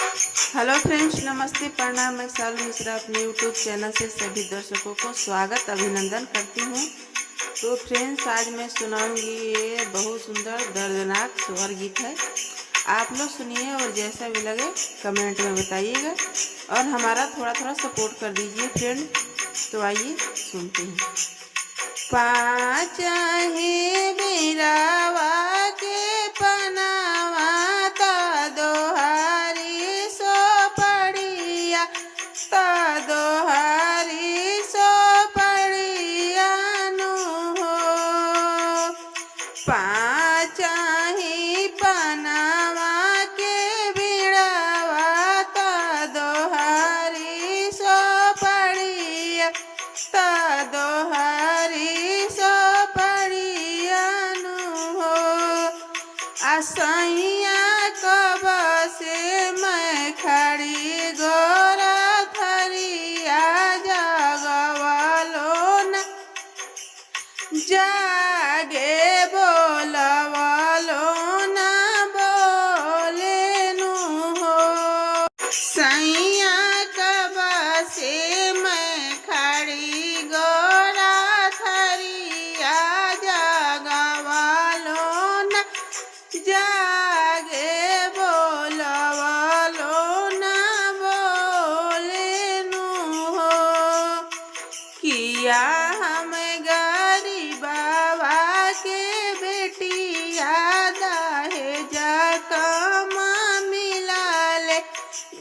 Hello friends, नमस्ते, प्रणाम। मैं शालू मिश्रा अपने यूट्यूब चैनल से सभी दर्शकों को स्वागत अभिनंदन करती हूँ। तो फ्रेंड्स, आज मैं सुनाऊंगी ये बहुत सुंदर दर्दनाक स्वर गीत है। आप लोग सुनिए और जैसा भी लगे कमेंट में बताइएगा और हमारा थोड़ा थोड़ा सपोर्ट कर दीजिए फ्रेंड। तो आइए सुनते हैं। पाँच ही बिरावा के पनावा ता दोहारी सो पड़िया, ता दोहारी सो पड़िया नु हो। पाँच ही पनावा के बिड़ावा ता दोहारी सो पड़िया, ता दोहारी सो पड़िया नु हो। असैया कब से मैं खड़ी गोरा थरिया जगवलो न जागे बोलवलो न बोले नु हो। सैया कब से मैं खड़ी गोरा थरिया जगवलो न जागे बोलवलो न बोले नु हो। किया हम गरीबवा के बेटिया दहेजा कमा मिला ले,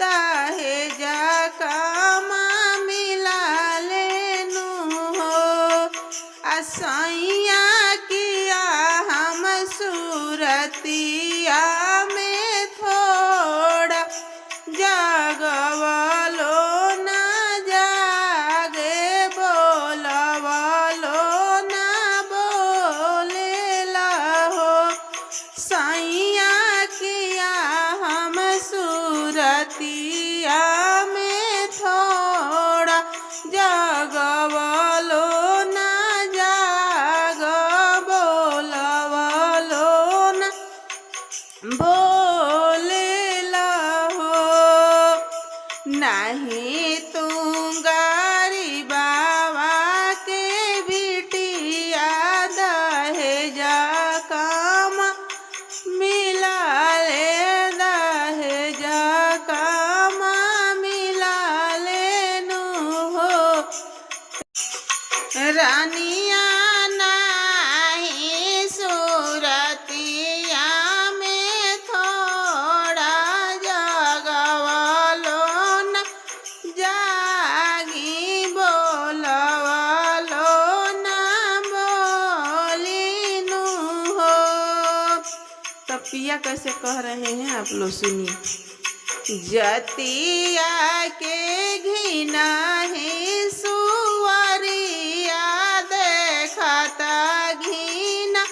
दहेजा कमा मिला ले नु हो। असैया किया हम सूरतिया में थोड़ा जगवलो न जागे बोलवलो न बोले लहो। सैया किया हम सूरतिया में थोड़ा जगवलो न जाग बोलवलो न बोले लहो। नहीं तू गरीबवा के बिटिया दहेजा कमा मिला ले, दहेजा कमा मिला ले नु हो। रानिया नहीं सूरतिया में थोड़ा जगवलो न जागी बोलवलो न बोली नु हो। तपिया कैसे कह रहे हैं आप लोग सुनिए। जतिया के घिना ही सुवरिया देखता घिना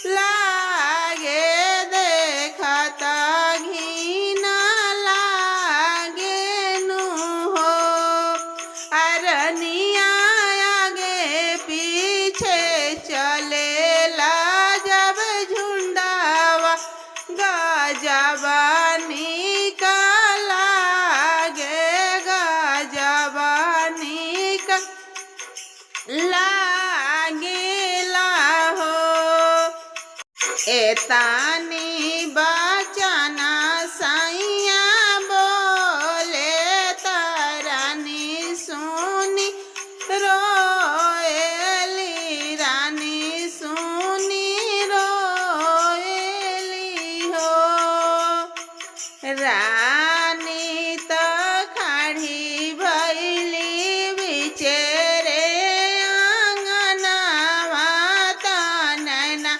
लागे, देखता घिना लागे नु हो। अरनिया आगे पीछे चलेला जब झुंडावा गजबा निकला गे, गजबा निकला गेला हो। एतानी बचना सैया बोले तारानी सुनी रोएली, रानी सुनी रोएली हो। रानी त खड़ी भैली बिचेरे आंगनवा तनना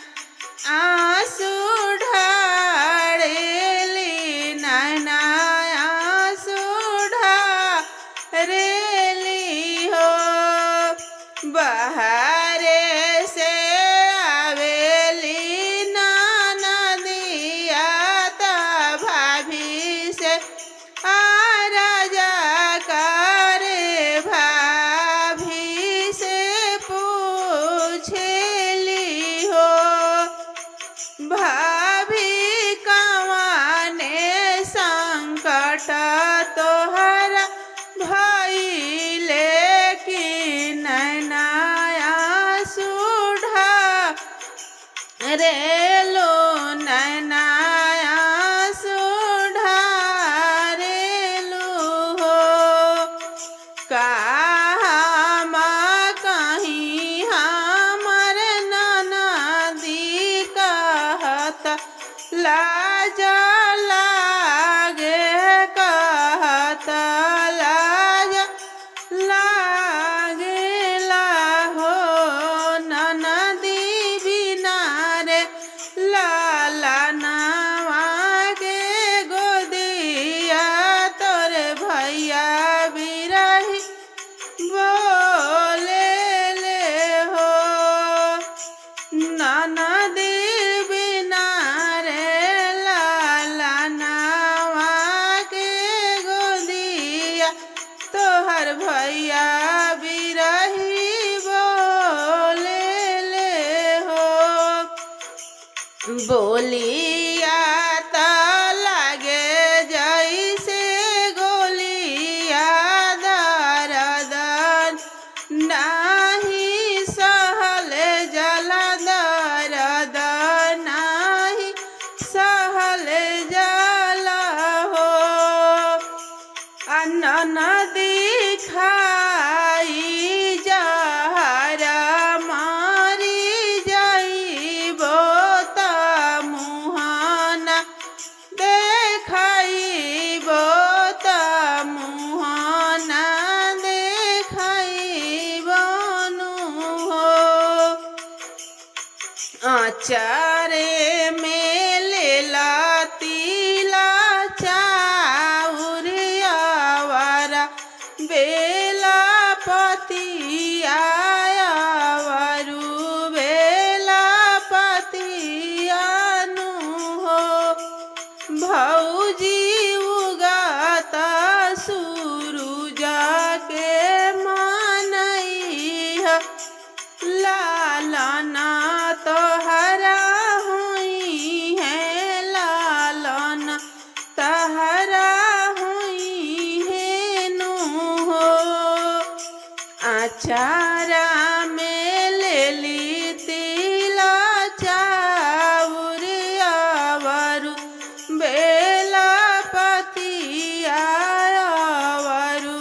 आंसू ढारेली, नैना आंसू ढारेली हो। बहरे से आवेली ननदिया त भाभी से तोहरा भइले कि नैनाया सुढ़ा रेलो नैनाया सुढ़ारेलो हो कहाँ कहीं हमर ननदी कहत लाज लागे कहत लाज लागेला हो ननदी बिना रे लाला नावा के गोदिया तोरे भैया बिरही बोले ले हो ननदी बिना रे लाला नावा के गोदिया तोहर भैया बिरही बोले ले हो बोलिया त लागे जैसे गोलिया दरदन नाही सहल जला दरद नाही सहल जला हो नदी खाई जहर मारी जाइबो त मुहाना देखाइबो त मुहाना देखाइबो नु हो आचारे में लेला तिला चाउरियावरा बेला पतियावरु बेला पतियानु हो भौजी उगत सूरुज के मनैह लालना तोहरा हुई है लालना तोहरा हुई है नु हो आचारा में लेली तिला चाउरियावरु बेला पतियावरु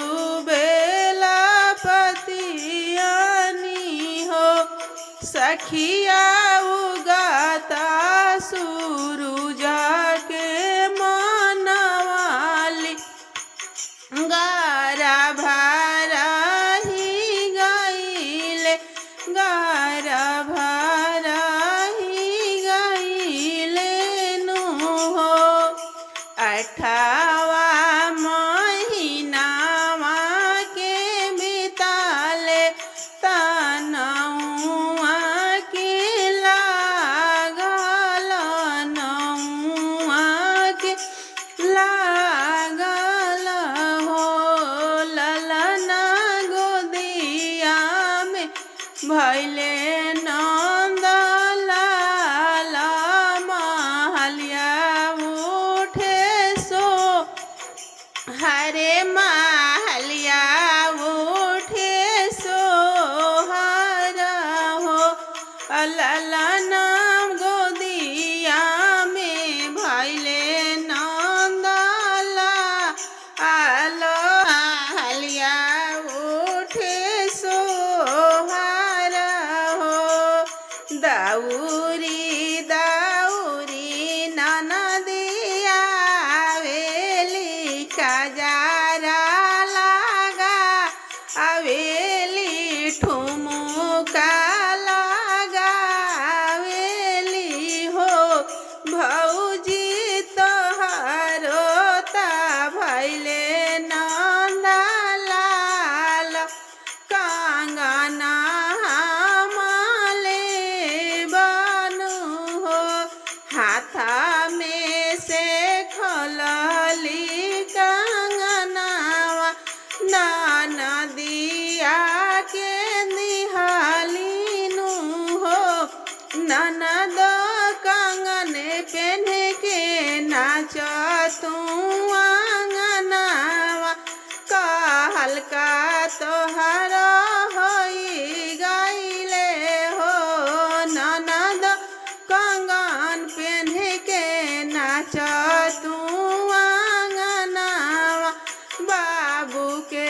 बेला पतियानी हो सखिया उगता सूरुज के मनवाली गारा भारा ही गईले गारा भारा ही गईले नु हो 8वां महीनावा के बिताले तनौआ के लागल नौआ के लागल हो ललना गोदिया में भैले नंद लाला महलिया उठे सो हरे महलिया उठे सोहरा हो ललना गोदिया में भैले नंदला आलो महलिया उठे सोहरा हो दाऊरी दाऊरी ननदिया वेली खजारा नाच तू आंगनवा बाबू के